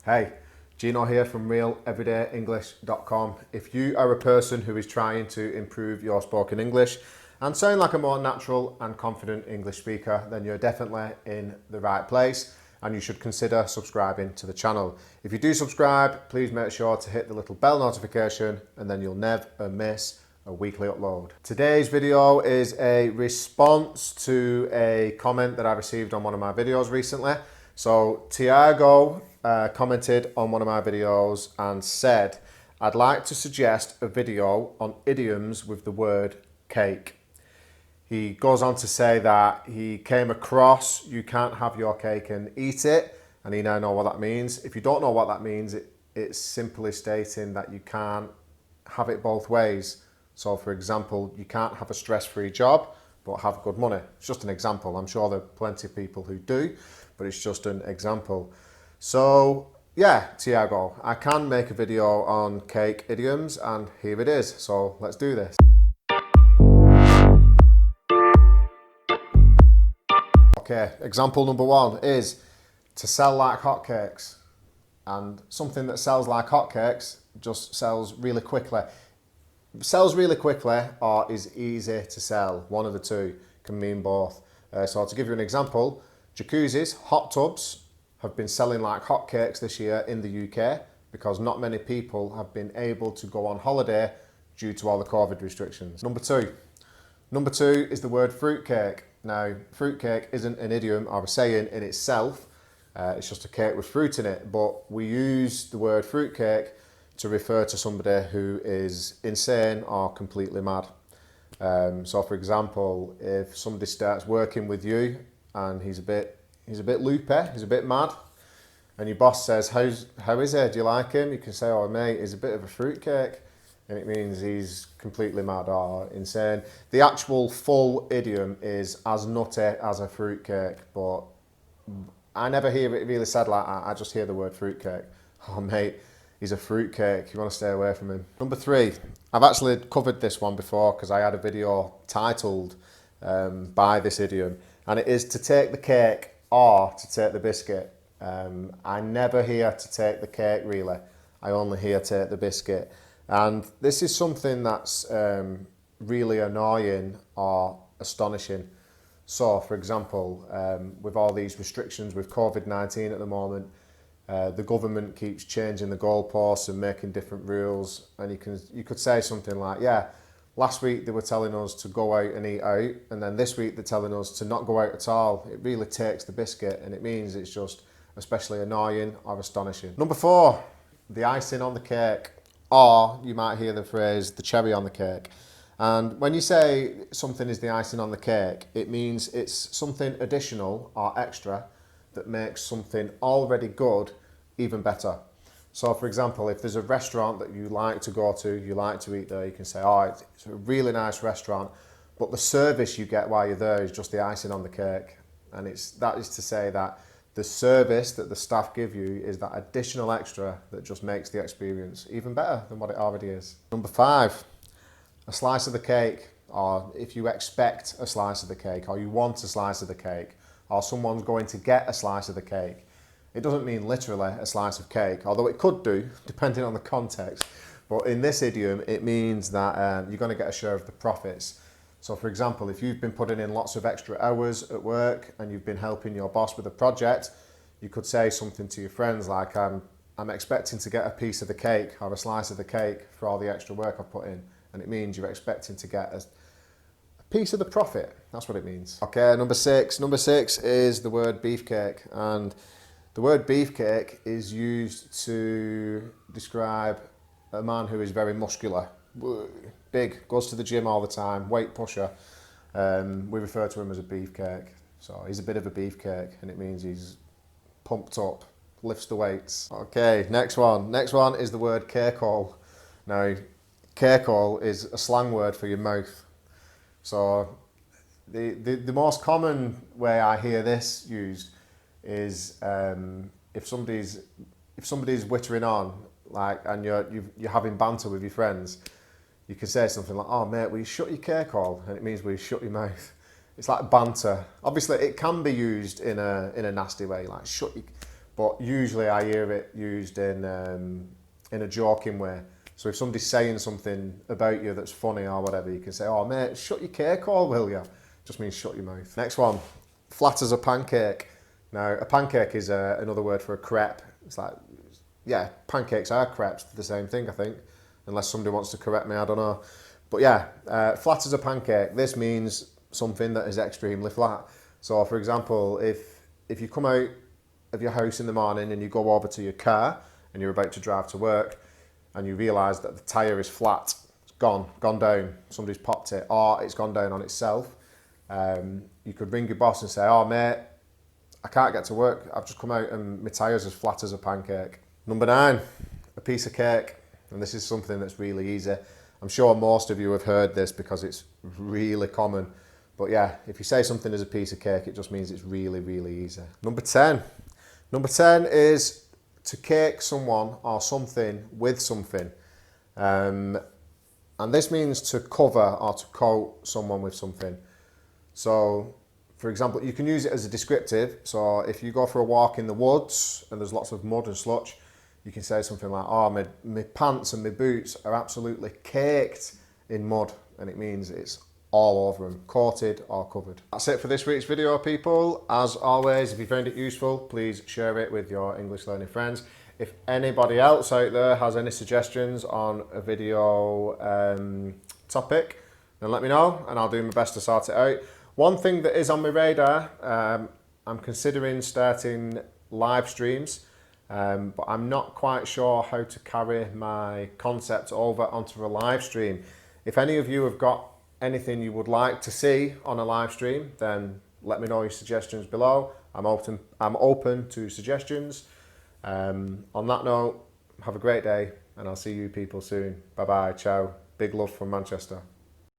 Hey, Gino here from realeverydayenglish.com. If you are a person who is trying to improve your spoken English and sound like a more natural and confident English speaker, then you're definitely in the right place and you should consider subscribing to the channel. If you do subscribe, please make sure to hit the little bell notification and then you'll never miss a weekly upload. Today's video is a response to a comment that I received on one of my videos recently. So Tiago commented on one of my videos and said, I'd like to suggest a video on idioms with the word cake. He goes on to say that he came across, you can't have your cake and eat it, and he now knows what that means. If you don't know what that means, it's simply stating that you can't have it both ways. So for example, you can't have a stress-free job, but have good money. It's just an example. I'm sure there are plenty of people who do, but it's just an example. So yeah, Tiago, I can make a video on cake idioms and here it is. So let's do this. Okay, example number one is to sell like hotcakes. And something that sells like hotcakes just sells really quickly. Sells really quickly or is easy to sell. One of the two can mean both. So to give you an example, jacuzzis, hot tubs, have been selling like hotcakes this year in the UK because not many people have been able to go on holiday due to all the COVID restrictions. Number two is the word fruitcake. Now, fruitcake isn't an idiom or a saying in itself. It's just a cake with fruit in it, but we use the word fruitcake to refer to somebody who is insane or completely mad. So for example, if somebody starts working with you and he's a bit loopy, he's a bit mad, and your boss says, how is he? Do you like him? You can say, oh mate, he's a bit of a fruitcake. And it means he's completely mad or insane. The actual full idiom is as nutty as a fruitcake, but I never hear it really said like that. I just hear the word fruitcake. Oh mate, he's a fruitcake. You want to stay away from him. Number three, I've actually covered this one before because I had a video titled by this idiom, and it is to take the cake or to take the biscuit. I never hear to take the cake really. I only hear take the biscuit. And this is something that's really annoying or astonishing. So, for example, with all these restrictions with COVID-19 at the moment, the government keeps changing the goalposts and making different rules. And you could say something like, yeah, last week they were telling us to go out and eat out, and then this week they're telling us to not go out at all. It really takes the biscuit, and it means it's just especially annoying or astonishing. Number four, the icing on the cake. Or you might hear the phrase, the cherry on the cake. And when you say something is the icing on the cake, it means it's something additional or extra that makes something already good even better. So for example, if there's a restaurant that you like to go to, you like to eat there, you can say, oh, it's a really nice restaurant, but the service you get while you're there is just the icing on the cake. And that is to say that the service that the staff give you is that additional extra that just makes the experience even better than what it already is. Number five, a slice of the cake, or if you expect a slice of the cake, or you want a slice of the cake, or someone's going to get a slice of the cake. It doesn't mean literally a slice of cake, although it could do, depending on the context. But in this idiom, it means that you're going to get a share of the profits. So for example, if you've been putting in lots of extra hours at work and you've been helping your boss with a project, you could say something to your friends like, I'm expecting to get a piece of the cake or a slice of the cake for all the extra work I've put in. And it means you're expecting to get a piece of the profit. That's what it means. Okay, number six. Number six is the word beefcake. And the word beefcake is used to describe a man who is very muscular. Big, goes to the gym all the time, weight pusher. We refer to him as a beefcake. So he's a bit of a beefcake, and it means he's pumped up, lifts the weights. Okay, next one. Next one is the word Carecall. Now, Carecall is a slang word for your mouth. So the most common way I hear this used is if somebody's wittering on, like, and you're having banter with your friends. You can say something like, oh mate, will you shut your Carecall? And it means will you shut your mouth? It's like banter. Obviously it can be used in a nasty way, like but usually I hear it used in a joking way. So if somebody's saying something about you that's funny or whatever, you can say, "Oh mate, shut your Carecall, will you?" Just means shut your mouth. Next one, flat as a pancake. Now a pancake is another word for a crepe. It's like, yeah, pancakes are crepes, the same thing I think, unless somebody wants to correct me, I don't know. But yeah, flat as a pancake, this means something that is extremely flat. So for example, if you come out of your house in the morning and you go over to your car and you're about to drive to work and you realise that the tyre is flat, it's gone down, somebody's popped it, or it's gone down on itself, you could ring your boss and say, "Oh mate, I can't get to work, I've just come out and my tyre's as flat as a pancake." Number 9, a piece of cake. And this is something that's really easy. I'm sure most of you have heard this because it's really common. But yeah, if you say something is a piece of cake, it just means it's really, really easy. Number 10. Number 10 is to cake someone or something with something. And this means to cover or to coat someone with something. So, for example, you can use it as a descriptive. So if you go for a walk in the woods and there's lots of mud and sludge, you can say something like, "Oh, my pants and my boots are absolutely caked in mud." And it means it's all over them, coated or covered. That's it for this week's video, people. As always, if you found it useful, please share it with your English learning friends. If anybody else out there has any suggestions on a video topic, then let me know and I'll do my best to sort it out. One thing that is on my radar, I'm considering starting live streams. But I'm not quite sure how to carry my concept over onto a live stream. If any of you have got anything you would like to see on a live stream, then let me know your suggestions below. I'm open to suggestions. On that note, have a great day and I'll see you people soon. Bye bye, ciao. Big love from Manchester.